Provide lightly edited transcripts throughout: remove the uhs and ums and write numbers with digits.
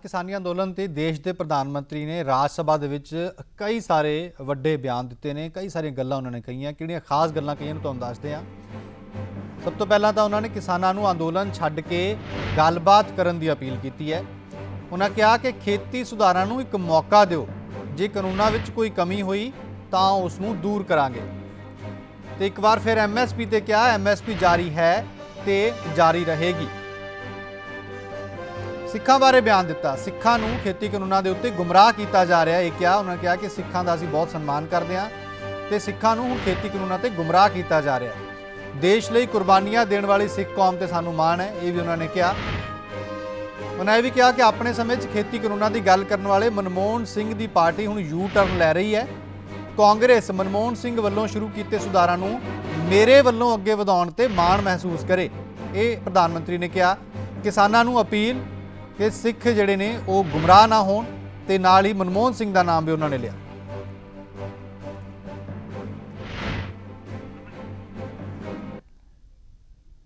किसानी अंदोलन ते देश के प्रधानमंत्री ने राज सभा दे विच कई सारे वड्डे बयान दिते ने, कई सारी गल्लां उन्होंने कहीआं। किहड़ियां खास गल्लां कहीआं तुहानूं दसदे हां। सब तो पहलां तां उन्होंने किसानां नूं अंदोलन छड्ड के गलबात करन दी अपील कीती है। उन्होंने कहा कि खेती सुधारां नूं एक मौका दिओ, जे कानूनां विच कोई कमी होई तां उस नूं दूर करांगे। ते एक बार फिर MSP ते कहा MSP जारी है ते जारी रहेगी। सिखां बारे बयान दिता, सिखां नूं खेती कानूनां दे उत्ते गुमराह किया जा रहा है। क्या उन्होंने कहा कि सिखां दा असीं बहुत सन्मान करते हैं ते सिखां नूं हुण खेती कानूनां ते गुमराह किया जा रहा है। देश लई कुर्बानियां देण वाली सिख कौम ते सानूं माण है, ये भी उन्होंने कहा। उन्होंने भी कहा कि अपने समय खेती कानूनां की गल करने वाले मनमोहन सिंह की पार्टी हुण यू टर्न लै रही है। कांग्रेस मनमोहन सिंह वल्लों शुरू किए सुधारां नूं मेरे वल्लों अगे वधाउण ते माण महसूस करे, ये प्रधानमंत्री ने कहा। किसानां नूं अपील कि सिख जिहड़े ने वो गुमराह ना होण ते नाल ही मनमोहन सिंह का नाम भी उन्होंने लिया।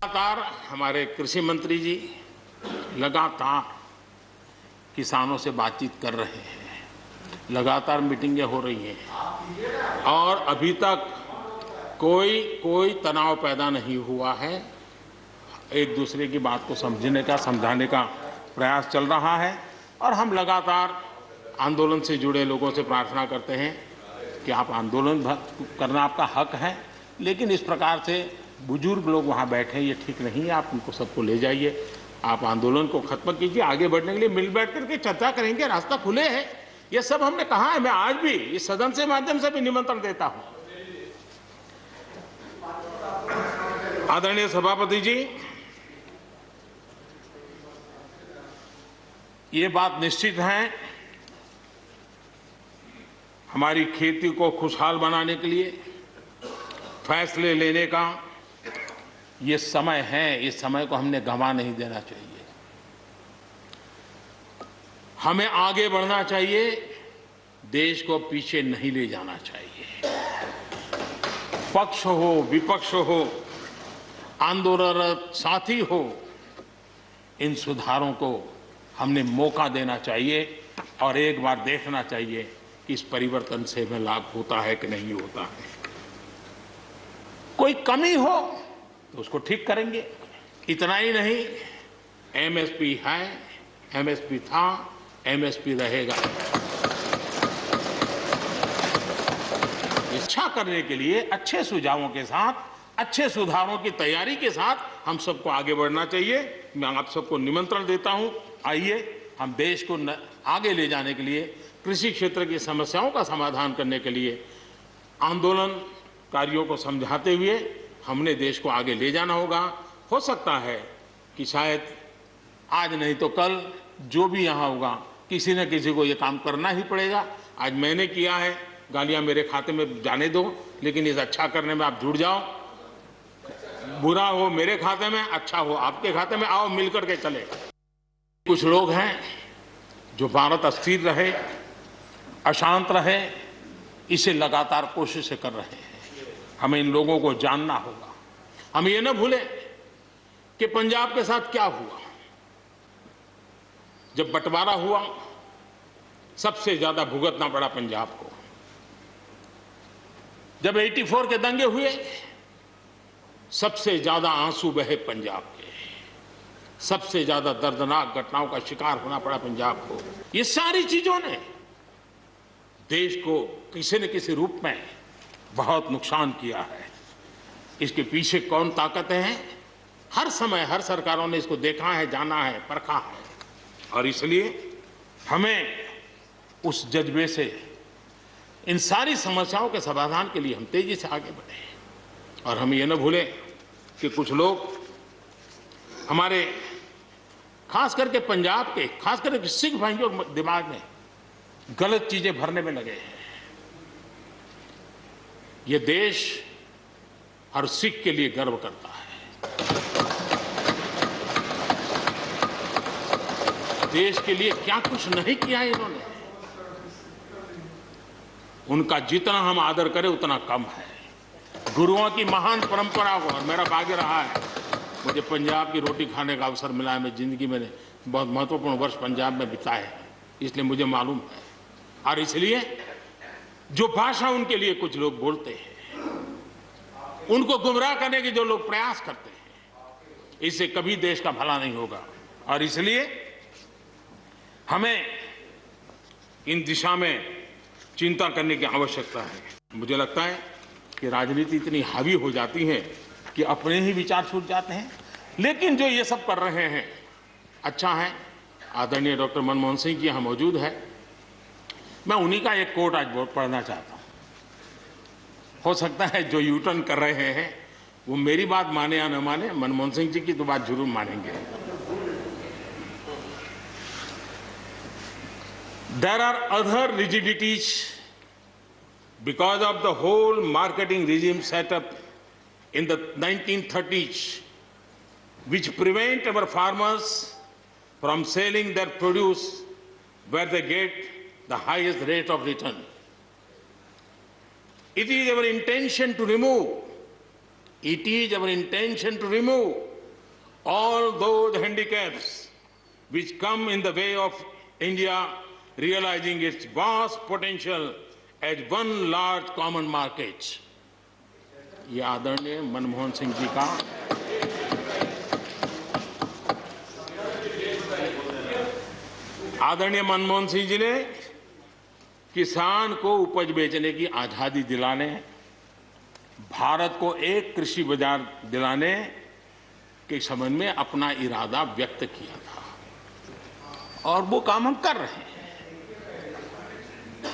लगातार हमारे कृषि मंत्री जी लगातार किसानों से बातचीत कर रहे हैं, लगातार मीटिंगें हो रही हैं और अभी तक कोई तनाव पैदा नहीं हुआ है। एक दूसरे की बात को समझने का, समझाने का प्रयास चल रहा है और हम लगातार आंदोलन से जुड़े लोगों से प्रार्थना करते हैं कि आप आंदोलन करना आपका हक है, लेकिन इस प्रकार से बुजुर्ग लोग वहाँ बैठे ये ठीक नहीं है। आप उनको सबको ले जाइए, आप आंदोलन को खत्म कीजिए। आगे बढ़ने के लिए मिल बैठ करके चर्चा करेंगे, रास्ता खुले है। ये सब हमने कहा है। मैं आज भी इस सदन से माध्यम से भी निमंत्रण देता हूं। आदरणीय सभापति जी, ये बात निश्चित है, हमारी खेती को खुशहाल बनाने के लिए फैसले लेने का ये समय है। इस समय को हमने गंवा नहीं देना चाहिए। हमें आगे बढ़ना चाहिए, देश को पीछे नहीं ले जाना चाहिए। पक्ष हो, विपक्ष हो, आंदोलनरत साथी हो, इन सुधारों को हमने मौका देना चाहिए और एक बार देखना चाहिए कि इस परिवर्तन से हमें लाभ होता है कि नहीं होता है। कोई कमी हो तो उसको ठीक करेंगे। इतना ही नहीं, MSP है, MSP था, MSP रहेगा। इच्छा करने के लिए अच्छे सुझावों के साथ, अच्छे सुधारों की तैयारी के साथ हम सबको आगे बढ़ना चाहिए। मैं आप सबको निमंत्रण देता हूं, आइए हम देश को आगे ले जाने के लिए, कृषि क्षेत्र की समस्याओं का समाधान करने के लिए आंदोलनकारियों को समझाते हुए हमने देश को आगे ले जाना होगा। हो सकता है कि शायद आज नहीं तो कल जो भी यहाँ होगा, किसी न किसी को ये काम करना ही पड़ेगा। आज मैंने किया है, गालियां मेरे खाते में जाने दो, लेकिन इस अच्छा करने में आप जुड़ जाओ। बुरा हो मेरे खाते में, अच्छा हो आपके खाते में, आओ मिलकर के चले। कुछ लोग हैं जो भारत अस्थिर रहे, अशांत रहे, इसे लगातार कोशिशें कर रहे हैं। हमें इन लोगों को जानना होगा। हम ये न भूलें कि पंजाब के साथ क्या हुआ। जब बंटवारा हुआ, सबसे ज्यादा भुगतना पड़ा पंजाब को। जब 84 के दंगे हुए, सबसे ज्यादा आंसू बहे पंजाब के, सबसे ज्यादा दर्दनाक घटनाओं का शिकार होना पड़ा पंजाब को। ये सारी चीजों ने देश को किसी न किसी रूप में बहुत नुकसान किया है। इसके पीछे कौन ताकतें हैं, हर समय हर सरकारों ने इसको देखा है, जाना है, परखा है और इसलिए हमें उस जज्बे से इन सारी समस्याओं के समाधान के लिए हम तेजी से आगे बढ़े। और हम ये न भूलें कि कुछ लोग हमारे खास करके पंजाब के, खास करके सिख भाइयों के दिमाग में गलत चीजें भरने में लगे हैं। ये देश हर सिख के लिए गर्व करता है। देश के लिए क्या कुछ नहीं किया इन्होंने। उनका जितना हम आदर करें उतना कम है। गुरुओं की महान परंपरा को, और मेरा भाग्य रहा है मुझे पंजाब की रोटी खाने का अवसर मिला है। मैं जिंदगी में बहुत महत्वपूर्ण वर्ष पंजाब में बिताए हैं, इसलिए मुझे मालूम है। और इसलिए जो भाषा उनके लिए कुछ लोग बोलते हैं, उनको गुमराह करने के जो लोग प्रयास करते हैं, इससे कभी देश का भला नहीं होगा। और इसलिए हमें इन दिशा में चिंता करने की आवश्यकता है। मुझे लगता है कि राजनीति इतनी हावी हो जाती है कि अपने ही विचार छूट जाते हैं, लेकिन जो ये सब कर रहे हैं अच्छा है। आदरणीय डॉक्टर मनमोहन सिंह जी यहाँ मौजूद है, मैं उन्हीं का एक कोट आज पढ़ना चाहता हूँ। हो सकता है जो यू टर्न कर रहे हैं वो मेरी बात माने या न माने, मनमोहन सिंह जी की तो बात जरूर मानेंगे। There are other rigidities because of the whole marketing regime set up in the 1930s, which prevent our farmers from selling their produce where they get the highest rate of return. It is our intention to remove all those handicaps which come in the way of India realizing its vast potential as one large common market. ये आदरणीय मनमोहन सिंह जी का आदरणीय मनमोहन सिंह जी ने किसान को उपज बेचने की आजादी दिलाने, भारत को एक कृषि बाजार दिलाने के संबंध में अपना इरादा व्यक्त किया था, और वो काम हम कर रहे हैं।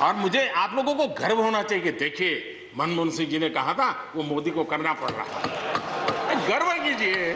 और मुझे आप लोगों को गर्व होना चाहिए कि देखिए मनमोहन सिंह जी ने कहा था वो मोदी को करना पड़ रहा है, गर्व कीजिए।